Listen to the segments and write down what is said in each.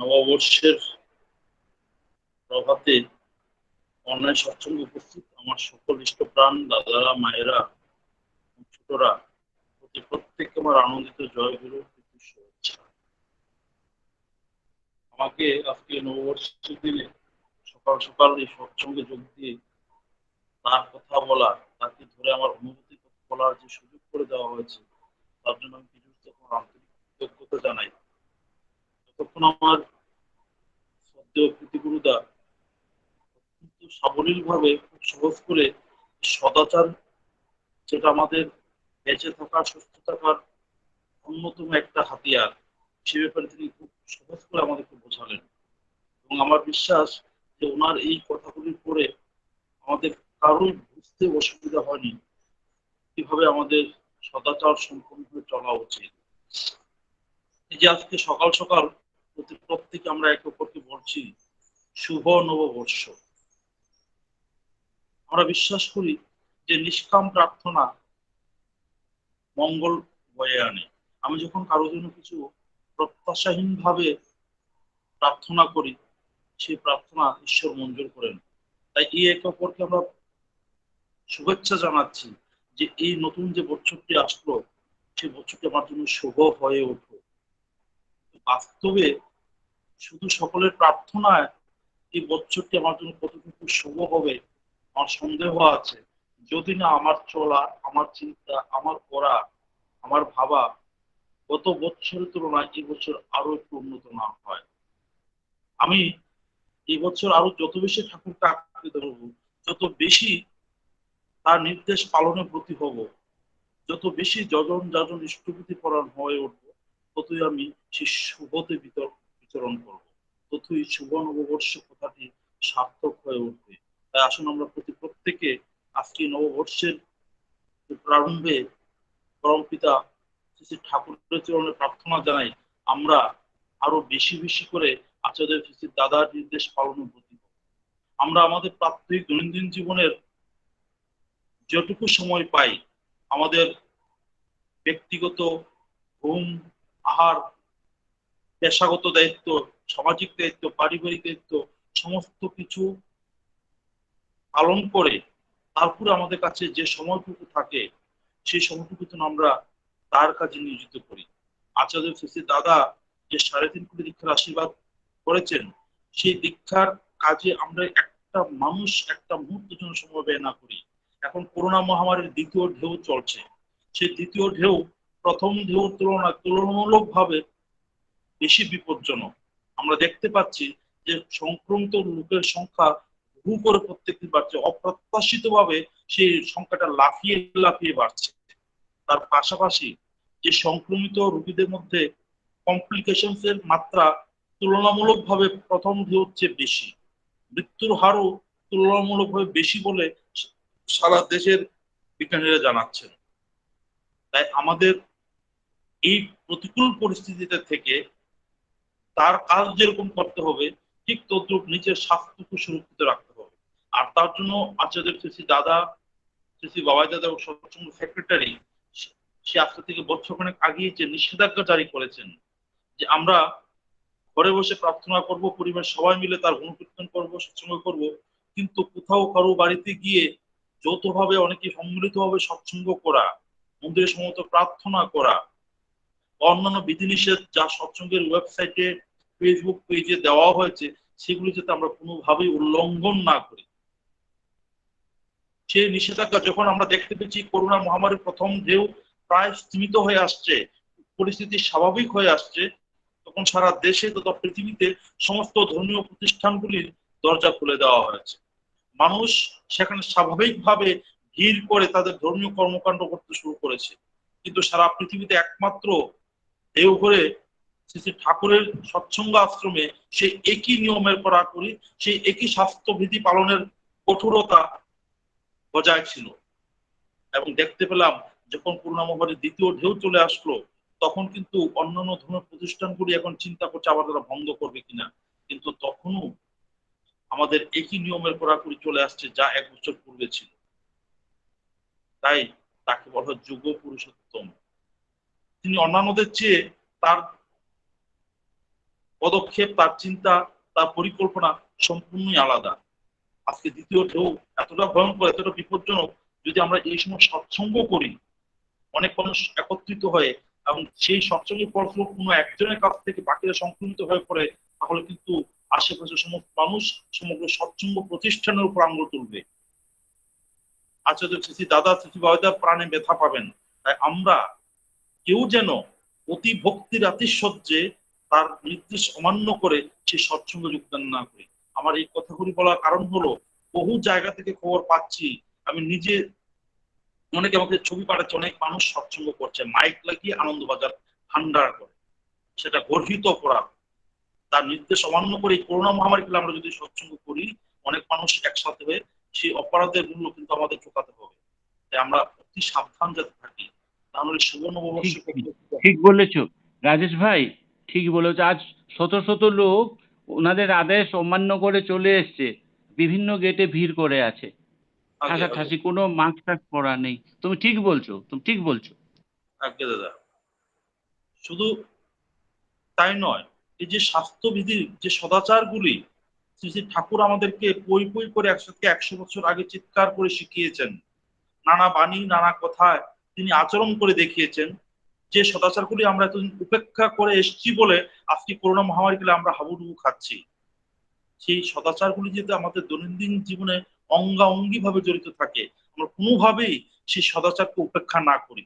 নববর্ষের প্রভাতে অনলাইন সৎসঙ্গে উপস্থিত আমার সকল ইষ্টপ্রাণ দাদারা, মায়েরা, ছোটরা প্রত্যেককে আমার আনন্দিত জয়গুরু শুভেচ্ছা। আমাকে আজকে নববর্ষের দিনে সকাল সকাল এই সৎসঙ্গে যোগ দিয়ে তার কথা বলা, তাকে ধরে আমার অনুভূতি বলার যে সুযোগ করে দেওয়া হয়েছে, তার জন্য আমি কিছু আন্তরিক কৃতজ্ঞতা জানাই। যতক্ষণ আমার শ্রদ্ধেয় প্রীতিগুরুদা কিন্তু সাবলীল ভাবে খুব সহজ করে সদাচার, যেটা আমাদের বেঁচে থাকার, সুস্থ থাকার অন্যতম একটা হাতিয়ার, সে ব্যাপারে তিনি খুব সহজ করে আমাদেরকে বোঝালেন। এবং আমার বিশ্বাস যে ওনার এই কথাগুলি পড়ে আমাদের কারোই বুঝতে অসুবিধা হয়নি কিভাবে আমাদের সদাচার সম্পূর্ণভাবে চলা উচিত। এই যে আজকে সকাল সকাল প্রত্যেকে আমরা একে অপরকে বলছি শুভ নববর্ষ। আমরা বিশ্বাস করি যে নিষ্কাম প্রার্থনা মঙ্গল বয়ে আনে। আমি যখন কারোর জন্য কিছু প্রত্যাশাহীন ভাবে প্রার্থনা করি, সেই প্রার্থনা ঈশ্বর মঞ্জুর করেন। তাই এই একে অপরকে আমরা শুভেচ্ছা জানাচ্ছি যে এই নতুন যে বছরটি আসলো, সেই বছরটি আমার জন্য শুভ হয়ে উঠুক। বাস্তবে শুধু সকলের প্রার্থনায় এই বছরটি আমার জন্য কতটুকু শুভ হবে আমার সন্দেহ আছে, যদি না আমার চলা, আমার চিন্তা, আমার করা, আমার ভাবা গত বছরের তুলনায় এই বছর আরো একটু উন্নত না হয়। আমি এই বছর আরো যত বেশি ঠাকুরকে আঁকড়ে ধরবো, যত বেশি তার নির্দেশ পালনে ব্রতী হব, যত বেশি যজন যাজন ইষ্টভূতি পরায়ণ হয়ে উঠবো, ততই আমি সেই শুভতে বিতরণ করবো, ততই শুভ নববর্ষ কথাটি সার্থক হয়ে উঠবে। তাই আসুন আমরা প্রত্যেকে আজকে নববর্ষের প্রারম্ভে পরমপিতা শ্রী ঠাকুরের চরণে প্রার্থনা জানাই আমরা আরো বেশি বেশি করে আচার্য শ্রী দাদার নির্দেশ পালনে ব্রতী হব। আমরা আমাদের প্রাত্যহিক দৈনন্দিন জীবনের যেটুকু সময় পাই, আমাদের ব্যক্তিগত ঘুম, আহার, পেশাগত দায়িত্ব, সামাজিক দায়িত্ব, পারিবারিক দায়িত্ব, সমস্ত কিছু পালন করে তারপরে আমাদের কাছে যে সময়টুকু থাকে, সেই সময়টুকু আমরা তার কাজে নিয়োজিত করি। আচার্য শ্রী দাদা যে 3.5 কোটি দীক্ষার আশীর্বাদ করেছেন, সেই দীক্ষার কাজে আমরা একটা মানুষ একটা মুহূর্তের জন্য সময় ব্যয় না করি। এখন করোনা মহামারীর দ্বিতীয় ঢেউ চলছে, সেই দ্বিতীয় ঢেউ প্রথম ঢেউর তুলনায় তুলনামূলক ভাবে বেশি বিপজ্জনক। আমরা দেখতে পাচ্ছি যে সংক্রমিত লোকের সংখ্যা বহু করে প্রত্যেকদিন বাড়ছে, অপ্রত্যাশিত ভাবে সেই সংখ্যাটা লাফিয়ে লাফিয়ে বাড়ছে। তার পাশাপাশি যে সংক্রমিত রোগীদের মধ্যে কমপ্লিকেশনস এর মাত্রা তুলনামূলকভাবে প্রথম ঢেউর চেয়ে বেশি, মৃত্যুর হারও তুলনামূলকভাবে বেশি বলে সারা দেশের বিজ্ঞানীরা জানাচ্ছেন। তাই আমাদের এই প্রতিকূল পরিস্থিতিতে থেকে তার কাজ যেরকম করতে হবে, ঠিক তদ্রুপ নিজের স্বাস্থ্যকে সুরক্ষিত রাখতে হবে। আর তার জন্য আচার্য শ্রী দাদা, শ্রী বাবাই দাদা ও সৎসঙ্গ সেক্রেটারি সে আজকে থেকে বছরখানেক আগে যে নিষেধাজ্ঞা জারি করেছেন যে আমরা ঘরে বসে প্রার্থনা করব, পরিবার সবাই মিলে তার অনুকীর্তন করবো, সৎসঙ্গ করব, কিন্তু কোথাও কারো বাড়িতে গিয়ে যৌথভাবে অনেকে সম্মিলিতভাবে সৎসঙ্গ করা, মন্দিরে সমত প্রার্থনা করা, অন্যান্য বিধিনিষেধ যা সৎসঙ্গের ওয়েবসাইটে, ফেসবুক পেজে দেওয়া হয়েছে, সেগুলি যাতে আমরা কোনোভাবেই উল্লঙ্ঘন না করি। সেই নিষেধাজ্ঞা যখন আমরা দেখতে পেয়েছি করোনা মহামারীর প্রথম ঢেউ প্রায় সীমিত হয়ে আসছে, পরিস্থিতি স্বাভাবিক হয়ে আসছে, তখন সারা দেশে তথা পৃথিবীতে সমস্ত ধর্মীয় প্রতিষ্ঠানগুলির দরজা খুলে দেওয়া হয়েছে। মানুষ সেখানে স্বাভাবিকভাবে ভিড় করে তাদের ধর্মীয় কর্মকাণ্ড করতে শুরু করেছে। কিন্তু সারা পৃথিবীতে একমাত্র দেওঘরে শ্রী শ্রী ঠাকুরের সৎসঙ্গ আশ্রমে সেই একই নিয়মের কড়াকড়ি, সেই একই স্বাস্থ্যবিধি পালনের কঠোরতা বজায় ছিল। এবং দেখতে পেলাম যখন করোনা মহামারীর দ্বিতীয় ঢেউ চলে আসলো, তখন কিন্তু অন্যান্য ধর্মের প্রতিষ্ঠানগুলি এখন চিন্তা করছে আবার তারা বন্ধ করবে কিনা, কিন্তু তখনও আমাদের একই নিয়মের কড়াকড়ি চলে আসছে যা 1 বছর পূর্বে ছিল। তাই তাকে বলা হয় যুগ পুরুষোত্তম। তিনি অন্যান্যদের চেয়ে তার পদক্ষেপ, তার চিন্তা, তার পরিকল্পনা সম্পূর্ণই আলাদা। আজকে দ্বিতীয় ঢেউ এতটা ভয়ঙ্কর, এতটা বিপজ্জনক, যদি আমরা এই সময় সৎসঙ্গ করি, অনেক মানুষ একত্রিত হয়ে, এবং সেই সৎসঙ্গের ফলস্বরূপ কোনো একজনের কাছ থেকে বাকিরা সংক্রমিত হয়ে পড়ে, তাহলে কিন্তু আশেপাশের সমস্ত মানুষ সমগ্র সৎসঙ্গ প্রতিষ্ঠানের উপর আঙুল তুলবে। আচার্য শ্রী দাদা শ্রী বাবাদা প্রাণে ব্যথা পাবেন। তাই আমরা কেউ যেন অতি ভক্তির আতিশয্যে তার নির্দেশ অমান্য করে সে সৎসঙ্গ যোগদান না করি। আমার এই কথাগুলি বলার কারণ হলো, বহু জায়গা থেকে খবর পাচ্ছি, আমি নিজে, অনেকে আমাকে ছবি পাঠাচ্ছে, অনেক মানুষ সৎসঙ্গ করছে, মাইক লাগিয়ে আনন্দবাজার ভান্ডার করে। সেটা গর্হিত অপরাধ। তার নির্দেশ অমান্য করে এই করোনা মহামারী কালে আমরা যদি সৎসঙ্গ করি, অনেক মানুষ একসাথে হয়ে, সেই অপরাধের মূল্য কিন্তু আমাদের চোকাতে হবে। তাই আমরা অতি সাবধান যাতে থাকি, তাহলে সুবর্ণ ঠিক নববর্ষ। ঠিক বলেছো রাজেশ ভাই, ঠিক বলেছো। আজ শত শত লোক ওনাদের আদেশ অমান্য করে চলে এসছে, বিভিন্ন গেটে ভিড় করে আছে, আগে আগে ঠাসাঠাসি, কোনো মাস্ক টাস্ক পরা নেই। তুমি ঠিক বলছো, তুমি ঠিক বলছো। আগে দাদা, শুধু তাই নয়, এই যে স্বাস্থ্যবিধির যে সদাচারগুলি শ্রী শ্রী ঠাকুর আমাদেরকে পই পই করে 100 বছর আগে চিৎকার করে শিখিয়েছেন, নানা বাণী নানা কথায় তিনি আচরণ করে দেখিয়েছেন, যে সদাচারগুলি আমরা এতদিন উপেক্ষা করে এসেছি বলে আজকে করোনা মহামারী কালে আমরা হাবুডুবু খাচ্ছি। সেই সদাচারগুলি যদি আমাদের দৈনন্দিন জীবনে অঙ্গাঅঙ্গি ভাবে জড়িত থাকে, আমরা কোনোভাবেই সেই সদাচারকে উপেক্ষা না করি,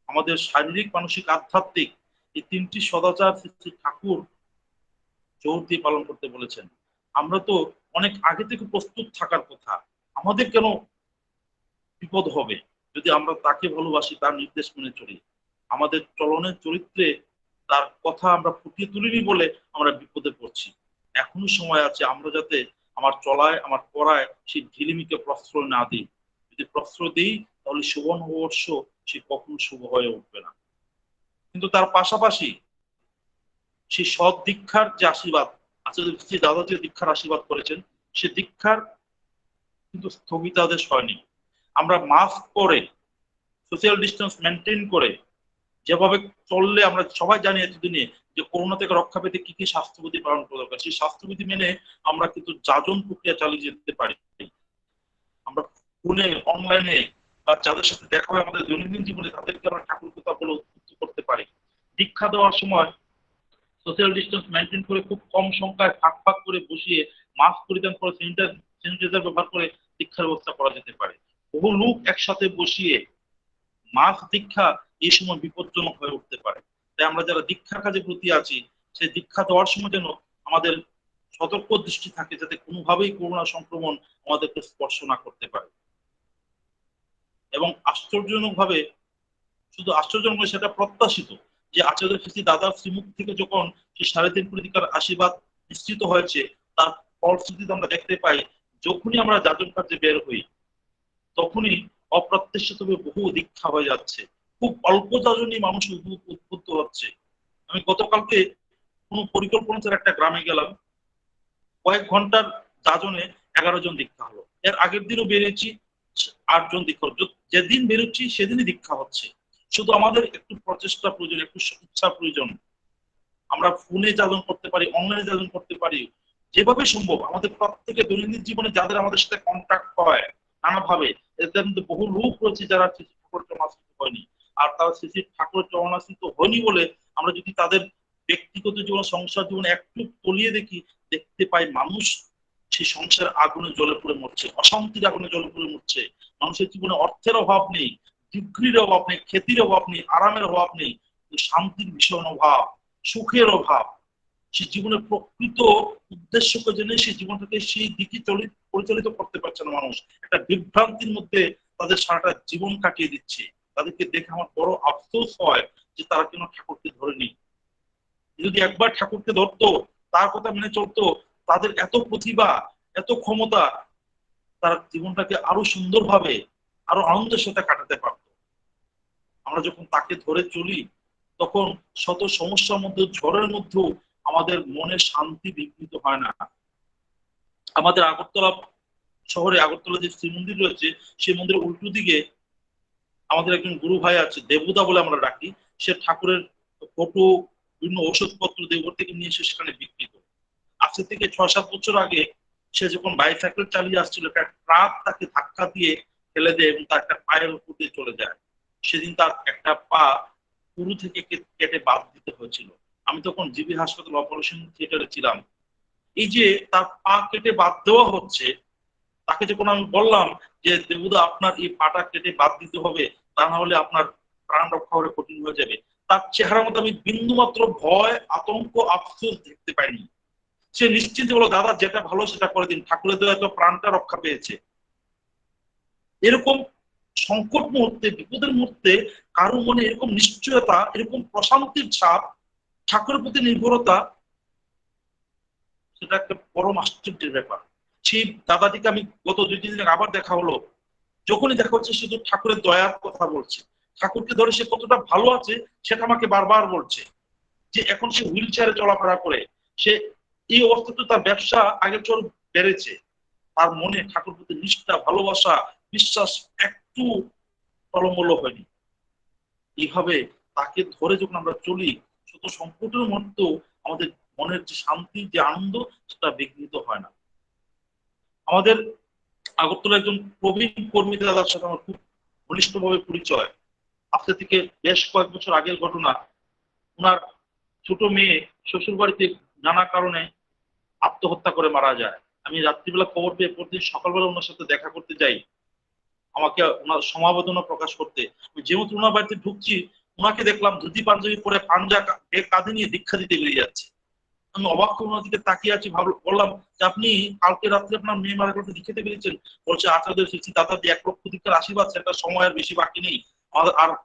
আমাদের শারীরিক, মানসিক, আধ্যাত্মিক এই তিনটি সদাচার শ্রী ঠাকুর জোর দিয়ে পালন করতে বলেছেন। আমরা তো অনেক আগে থেকে প্রস্তুত থাকার কথা। আমাদের কেন বিপদ হবে যদি আমরা তাকে ভালোবাসি, তার নির্দেশ মেনে চলি? আমাদের চলনের চরিত্রে তার কথা আমরা ফুটিয়ে তুলিনি বলে আমরা বিপদে পড়ছি। এখনো সময় আছে, আমরা যাতে আমার চলায়, আমার পড়ায় সেই ঢিলিমিকে প্রশ্রয় না দিই। যদি প্রশ্রয় দিই, তাহলে শুভ নববর্ষ সে কখনো শুভ হয়ে উঠবে না। কিন্তু তার পাশাপাশি সেই সৎ দীক্ষার যে আশীর্বাদ, আচার্য দাদা যে দীক্ষার আশীর্বাদ করেছেন, সে দীক্ষার কিন্তু স্থগিতাদেশ হয়নি। আমরা মাস্ক পরে, সোশ্যাল ডিস্টেন্স মেনটেন করে যেভাবে চললে, আমরা সবাই জানি এতদিনে যে করোনা থেকে রক্ষা পেতে কি কি স্বাস্থ্যবিধি পালন করা দরকার, সেই স্বাস্থ্যবিধি মেনে আমরা কিন্তু যাজন প্রক্রিয়া চালিয়ে যেতে পারি। আমরা ফোনে, অনলাইনে, বা যাদের সাথে দেখা হয় আমাদের দৈনন্দিন জীবনে, তাদেরকে আমরা ঠাকুর কথা বলে উদ্বুদ্ধ করতে পারি। দীক্ষা দেওয়ার সময় সোশ্যাল ডিস্টেন্স মেনটেন করে, খুব কম সংখ্যায় ফাঁক ফাঁক করে বসিয়ে, মাস্ক পরিধান করে, স্যানিটাইজার ব্যবহার করে দীক্ষার ব্যবস্থা করা যেতে পারে। বহু লোক একসাথে বসিয়ে মাস দীক্ষা এই সময় বিপজ্জনক হয়ে উঠতে পারে। তাই আমরা যারা দীক্ষার কাজে প্রতি আছি, সেই দীক্ষা দেওয়ার সময় যেন আমাদের সতর্ক দৃষ্টি থাকে, যাতে কোনোভাবেই করোনা সংক্রমণ আমাদেরকে স্পর্শ না করতে পারে। এবং আশ্চর্যজনক ভাবে, শুধু আশ্চর্যজনক নয়, সেটা প্রত্যাশিত, যে আচার্য শ্রী দাদার শ্রীমুখ থেকে যখন সেই 3.5 আশীর্বাদ নিশ্চিত হয়েছে, তার ফলশ্রুতিতে আমরা দেখতে পাই, যখনই আমরা যাজন কার্যে বের হই, তখনই অপ্রত্যাশিতভাবে বহু দীক্ষা হয়ে যাচ্ছে। খুব অল্প যাজনই মানুষ উদ্বুদ্ধ হচ্ছে। আমি গতকালকে কোনো পরিকল্পনা ছাড়া একটা গ্রামে গেলাম, কয়েক ঘন্টার যাজনে 11 জন দীক্ষা হলো। এর আগের দিনও বেরিয়েছি, 8 জন দীক্ষা হলো। যেদিন বেরোচ্ছি সেদিনই দীক্ষা হচ্ছে। শুধু আমাদের একটু প্রচেষ্টা প্রয়োজন, একটু ইচ্ছা প্রয়োজন। আমরা ফোনে যাজন করতে পারি, অনলাইনে যাজন করতে পারি, যেভাবে সম্ভব আমাদের প্রত্যেকের দৈনন্দিন জীবনে যাদের আমাদের সাথে কন্ট্যাক্ট হয় নানাভাবে, এদের মধ্যে বহু লোক রয়েছে যারা শ্রী ঠাকুর চরণাশ্রিত হয়নি। আর তারা শ্রী ঠাকুর চরণাশ্রিত হয়নি বলে আমরা যদি তাদের ব্যক্তিগত জীবন, সংসার জীবনে একটু তলিয়ে দেখি, দেখতে পাই মানুষ সেই সংসার আগুনে জ্বলে পুড়ে মরছে, অশান্তির আগুনে জ্বলে পুড়ে মরছে। মানুষের জীবনে অর্থের অভাব নেই, ডিগ্রির অভাব নেই, খ্যাতির অভাব নেই, আরামের অভাব নেই, শান্তির ভীষণ অভাব, সুখের অভাব। সে জীবনের প্রকৃত উদ্দেশ্যকে জেনে সেই জীবনটাকে সেই দিকে পরিচালিত করতে পারছে না মানুষ। একটা বিভ্রান্তির মধ্যে তাদের সারাটা জীবন কাটিয়ে দিচ্ছে। তাদেরকে দেখে আমার বড় আফসোস হয় যে তারা কেন ঠাকুরকে ধরেনি। যদি একবার ঠাকুরকে ধরতো, তার কথা মেনে চলতো, তাদের এত প্রতিভা, এত ক্ষমতা, তারা জীবনটাকে আরো সুন্দরভাবে, আরো আনন্দের সাথে কাটাতে পারত। আমরা যখন তাকে ধরে চলি, তখন শত সমস্যার মধ্যে, ঝড়ের মধ্যেও আমাদের মনে শান্তি বিঘ্নিত হয় না। আমাদের আগরতলা শহরে, আগরতলা যে শ্রী মন্দির রয়েছে, সেই মন্দিরের উল্টো দিকে আমাদের একজন গুরু ভাই আছে, দেবুদা বলে আমরা ডাকি। সে ঠাকুরের ফটো বিভিন্ন ওষুধপত্র দেওঘর থেকে নিয়ে এসে সেখানে বিক্রি করে। আজকে থেকে 6-7 বছর আগে সে যখন বাইসাইকেল চালিয়ে আসছিল, একটা ট্রাক তাকে ধাক্কা দিয়ে ফেলে দেয় এবং তার একটা পায়ের উপর দিয়ে চলে যায়। সেদিন তার একটা পা পুরু থেকে কেটে বাদ দিতে হয়েছিল। আমি তখন জিবি হাসপাতাল অপারেশন থিয়েটারে ছিলাম। এই যে তার পা কেটে বাদ দেওয়া হচ্ছে, তাকে যখন আমি বললাম যে দেবুদা আপনার এই পাটা কেটে বাদ দিতে হবে, তা না হলে আপনার প্রাণ রক্ষা করা কঠিন হয়ে যাবে, তার চেহারার মধ্যে আমি বিন্দুমাত্র ভয়, আতঙ্ক, আফসোস দেখতে পাইনি। সে নিশ্চিন্তে বলো, দাদা যেটা ভালো সেটা করে দিন, ঠাকুরের দয়া তো প্রাণটা রক্ষা পেয়েছে। এরকম সংকট মুহূর্তে, বিপদের মুহূর্তে কারো মনে এরকম নিশ্চয়তা, এরকম প্রশান্তির ছাপ, ঠাকুরের প্রতি নির্ভরতা, সেটা একটা পরম আশ্চর্যের ব্যাপার। সেই দাদাটিকে আমি গত 2-3 দিন আবার দেখা হলো, যখনই দেখা হচ্ছে শুধু ঠাকুরের দয়ার কথা বলছে, ঠাকুরকে ধরে সে কতটা ভালো আছে সেটা আমাকে বারবার বলছে। যে এখন সে হুইল চেয়ারে চলাফেরা করে, সে এই অবস্থাতে তার ব্যবসা আগের চেয়ে বেড়েছে। তার মনে ঠাকুর প্রতি নিষ্ঠা, ভালোবাসা, বিশ্বাস একটু টলমল হয়নি। এইভাবে তাকে ধরে যখন আমরা চলি, শত সংকটের মধ্যেও আমাদের মনের যে শান্তি, যে আনন্দ, সেটা বিঘ্নিত হয় না। আমাদের আগরতলা একজন প্রবীণ কর্মী দাদার সাথে আমার খুব ঘনিষ্ঠভাবে পরিচয়। আজকে থেকে বেশ কয়েক বছর আগের ঘটনা। ওনার ছোট মেয়ে শ্বশুর বাড়িতে নানা কারণে আত্মহত্যা করে মারা যায়। আমি রাত্রিবেলা খবর পেয়ে প্রতিদিন সকালবেলা ওনার সাথে দেখা করতে যাই, আমাকে ওনার সমবেদনা প্রকাশ করতে। আমি যেহেতু ওনার বাড়িতে ঢুকছি, ওনাকে দেখলাম ধুতি পাঞ্জাবি পরে পাঞ্জা কাঁধে নিয়ে দীক্ষা দিতে বেরিয়ে যাচ্ছে। আমি অবাক করে ওনার দিকে তাকিয়ে আছি, বললাম যে আপনি কালকে রাত্রে আপনার মেয়ে মারা গেছে, দীক্ষাতে বেরিয়েছেন? বলছে আচার্য শিশি দাদা দিয়ে 1 লক্ষ দীক্ষার আশীর্বাদ, সেটা সময় আর বেশি বাকি নেই,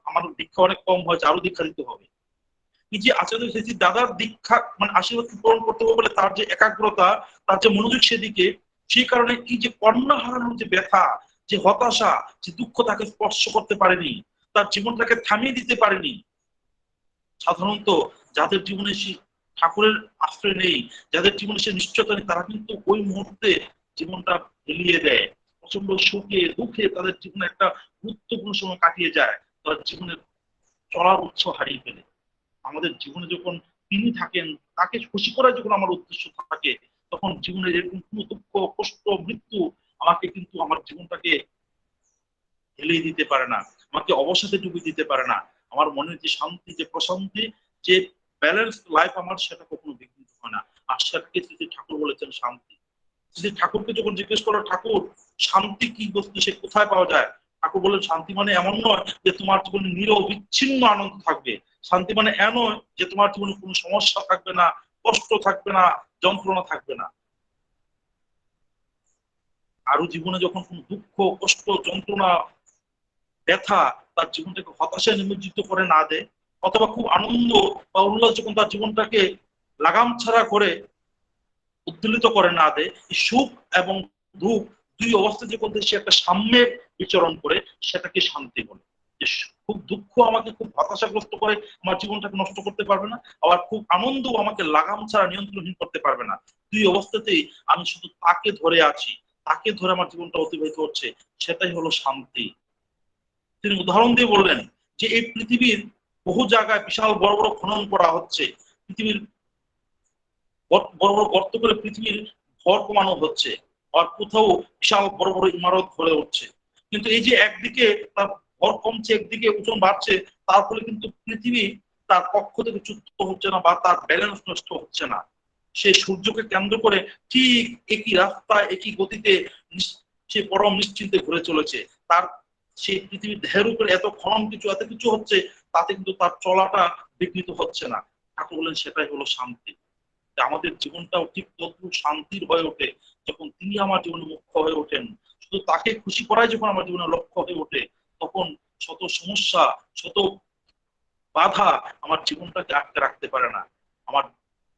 আমার দীক্ষা অনেক কম হয়েছে, আরো দীক্ষা দিতে হবে। এই যে আচার্য শিশি দাদার দীক্ষা মানে আশীর্বাদ পূরণ করতে হবে বলে তার যে একাগ্রতা, তার যে মনোযোগ সেদিকে, সেই কারণে এই যে কন্যা হারানোর যে ব্যথা, যে হতাশা, যে দুঃখ তাকে স্পর্শ করতে পারেনি, তার জীবনটাকে থামিয়ে দিতে পারেনি। সাধারণত যাদের জীবনে সে ঠাকুরের আশ্রয় নেই, যাদের জীবনে সে নিশ্চয়তা নেই, তারা কিন্তু ওই মুহূর্তে জীবনটা হেলিয়ে দেয়। প্রচন্ড সুখে দুঃখে তাদের জীবনে একটা গুরুত্বপূর্ণ সময় কাটিয়ে যায়, তাদের জীবনের চলার উৎস হারিয়ে ফেলে। আমাদের জীবনে যখন তিনি থাকেন, তাকে খুশি করার যখন আমার উদ্দেশ্য থাকে, তখন জীবনের এরকম কোনো দুঃখ, কষ্ট, মৃত্যু আমাকে কিন্তু আমার জীবনটাকে হেলিয়ে দিতে পারে না, আমাকে অবসাদে ডুবিয়ে দিতে পারে না। আমার মনের যে শান্তি, যে প্রশান্তি, যে ব্যালেন্স লাইফ আমার, সেটা কখনো বিঘ্নিত হয় না। আর সেটাকে শ্রী ঠাকুর বলেছেন শান্তি। শ্রী ঠাকুরকে যখন জিজ্ঞেস করো, ঠাকুর শান্তি কি বস্তু, সে কোথায় পাওয়া যায়? ঠাকুর বলেন শান্তি মানে এমন নয় যে তোমার জীবনে নিরবিচ্ছিন্ন আনন্দ থাকবে। শান্তি মানে এ নয় যে তোমার জীবনে কোনো সমস্যা থাকবে না, কষ্ট থাকবে না, যন্ত্রণা থাকবে না। আরো জীবনে যখন কোনো দুঃখ, কষ্ট, যন্ত্রণা, ব্যথা তার জীবনটাকে হতাশায় নিমজ্জিত করে না দেয়, অথবা খুব আনন্দ বা উল্লাস যখন তার জীবনটাকে লাগাম ছাড়া করে উদ্দোলিত করে না দেয়, এই সুখ এবং দুঃখ দুই অবস্থা যে মধ্যে সে একটা সাম্যের বিচরণ করে, সেটাকে শান্তি বলে। যে খুব দুঃখ আমাকে খুব হতাশাগ্রস্ত করে আমার জীবনটাকে নষ্ট করতে পারবে না, আবার খুব আনন্দ আমাকে লাগাম ছাড়া নিয়ন্ত্রণহীন করতে পারবে না। দুই অবস্থাতেই আমি শুধু তাকে ধরে আছি, তাকে ধরে আমার জীবনটা অতিবাহিত হচ্ছে, সেটাই হলো শান্তি। তিনি উদাহরণ দিয়ে বললেন যে এই পৃথিবীর বহু জায়গায় বিশাল বড় বড় খনন করা হচ্ছে, পৃথিবীর বড় বড় গর্ত করে পৃথিবীর ভর কমানো হচ্ছে, আর কোথাও বিশাল বড় বড় ইমারত গড়ে উঠছে। কিন্তু এই যে একদিকে তার ভর কমছে, একদিকে ওজন বাড়ছে, তার ফলে কিন্তু পৃথিবী তার কক্ষ থেকে চ্যুত হচ্ছে না বা তার ব্যালেন্স নষ্ট হচ্ছে না। সে সূর্যকে কেন্দ্র করে ঠিক একই রাস্তায়, একই গতিতে সে পরম নিশ্চিন্তে ঘুরে চলেছে। তার সেই পৃথিবীর দেহের উপরে এত খনন কিছু, এত কিছু হচ্ছে, তাতে কিন্তু তার চলাটা বিঘ্নিত হচ্ছে না। ঠাকুর বলেন সেটাই হলো শান্তি। আমাদের জীবনটাও ঠিক তদ্রুপ শান্তির হয়ে ওঠে যখন তিনি আমার জীবনে মুখ্য হয়ে ওঠেন। শুধু তাকে খুশি করাই যখন আমার জীবনে লক্ষ্য হয়ে ওঠে, তখন শত সমস্যা, শত বাধা আমার জীবনটাকে আটকে রাখতে পারে না। আমার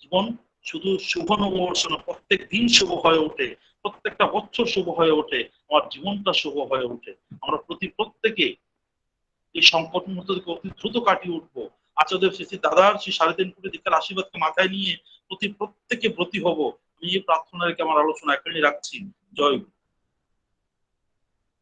জীবন শুধু শুভ নববর্ষ না, প্রত্যেক দিন শুভ হয়ে ওঠে, প্রত্যেকটা বছর শুভ হয়ে ওঠে, আমার জীবনটা শুভ হয়ে ওঠে। আমরা প্রত্যেকে এই সংকট মুহূর্ত থেকে অতি দ্রুত কাটিয়ে উঠবো। আচার্য শ্রী দাদার সেই 3.5 কোটি দীক্ষার আশীর্বাদকে মাথায় নিয়ে প্রত্যেকে ব্রতী হব। আমি এই প্রার্থনা রেখে আমার আলোচনা এখানে রাখছি। জয় গুরু।